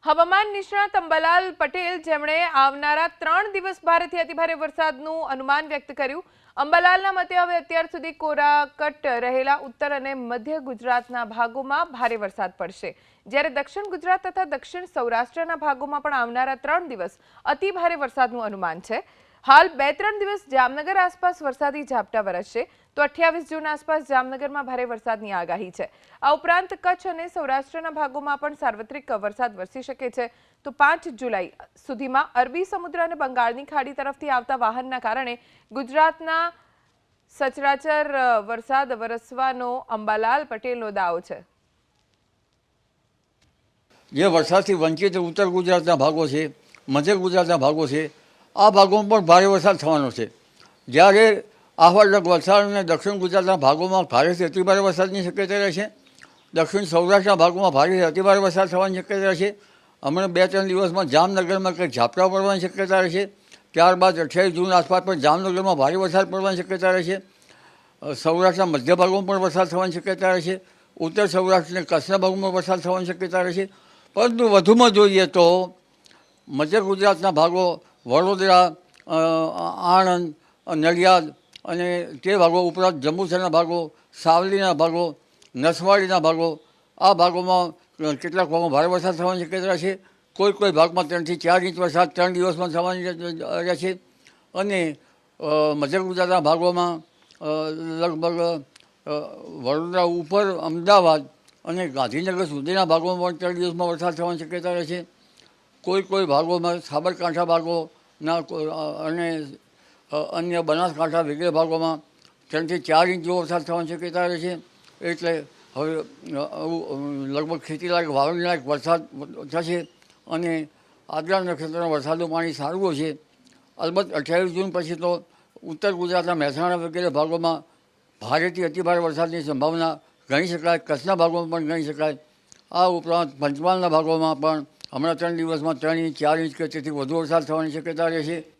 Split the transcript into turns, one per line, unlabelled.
હવામાન નિષ્ણાત અંબાલાલ પટેલ જેમણે આવનારા 3 દિવસ ભારેથી અતિભારે વરસાદનું અનુમાન વ્યક્ત કર્યું। અંબાલાલના મતે હવે અત્યાર સુધી કોરાકટ રહેલા ઉત્તર અને મધ્ય ગુજરાતના ભાગોમાં ભારે વરસાદ પડશે, જ્યારે દક્ષિણ ગુજરાત તથા દક્ષિણ સૌરાષ્ટ્રના ભાગોમાં પણ આવનારા 3 દિવસ અતિભારે વરસાદનું અનુમાન છે। હાલ 2-3 દિવસ જામનગર આસપાસ વરસાદી ઝાપટા વરસશે, તો 28 જૂન આસપાસ જામનગરમાં ભારે વરસાદની આગાહી છે। આ ઉપરાંત કચ્છ અને સૌરાષ્ટ્રના ભાગોમાં પણ સાર્વત્રિક વરસાદ વરસી શકે છે। તો 5 જુલાઈ સુધીમાં અરબી સમુદ્ર અને બંગાળની ખાડી તરફથી આવતા વાહનના કારણે ગુજરાતના સચરાચર વરસાદ વરસવાનો અંબાલાલ પટેલનો દાવો છે।
જે વરસાદથી વંચિત ઉત્તર ગુજરાતના ભાગો છે, મધ્ય ગુજરાતના ભાગો છે, આ ભાગોમાં પણ ભારે વરસાદ થવાનો છે। જ્યારે આહવાડક વલસાડ અને દક્ષિણ ગુજરાતના ભાગોમાં ભારેથી અતિભારે વરસાદની શક્યતા રહેશે। દક્ષિણ સૌરાષ્ટ્રના ભાગોમાં ભારેથી અતિભારે વરસાદ થવાની શક્યતા રહેશે। હમણાં 2-3 દિવસમાં જામનગરમાં કંઈક ઝાપટા પડવાની શક્યતા રહેશે। ત્યારબાદ 28 જૂન આસપાસ પણ જામનગરમાં ભારે વરસાદ પડવાની શક્યતા રહેશે। સૌરાષ્ટ્રના મધ્ય ભાગોમાં પણ વરસાદ થવાની શક્યતા રહેશે। ઉત્તર સૌરાષ્ટ્ર અને કચ્છના ભાગોમાં વરસાદ થવાની શક્યતા રહેશે। પરંતુ વધુમાં જોઈએ તો મધ્ય ગુજરાતના ભાગો, વડોદરા, આણંદ, નડિયાદ અને તે ભાગો ઉપરાંત જંબુસરના ભાગો, સાવલીના ભાગો, નસવાડીના ભાગો, આ ભાગોમાં કેટલાક ભાગોમાં ભારે વરસાદ થવાની શક્યતા છે। કોઈ ભાગમાં 3 થી 4 ઇંચ વરસાદ 3 દિવસમાં થવાની રહેશે। અને મધ્ય ગુજરાતના ભાગોમાં લગભગ વડોદરા ઉપર અમદાવાદ અને ગાંધીનગર સુધીના ભાગોમાં પણ 3 દિવસમાં વરસાદ થવાની શક્યતા રહેશે। કોઈ ભાગોમાં સાબરકાંઠા ભાગોના અને અન્ય બનાસકાંઠા વગેરે ભાગોમાં 3 થી 4 ઇંચ જેવો વરસાદ થવાની શક્યતા રહેશે। એટલે હવે લગભગ ખેતીલાયક વાવણીલાયક વરસાદ થશે અને આદ્રા નક્ષત્રના વરસાદનું પાણી સારું છે। અલબત્ત 28 જૂન પછી તો ઉત્તર ગુજરાતના મહેસાણા વગેરે ભાગોમાં ભારેથી અતિભારે વરસાદની સંભાવના ગણી શકાય। કચ્છના ભાગોમાં પણ ગણી શકાય। આ ઉપરાંત પંચમહાલના ભાગોમાં પણ હમણાં 3 દિવસમાં 3 ઇંચ 4 ઇંચ કે તેથી વધુ વરસાદ થવાની શક્યતા રહેશે।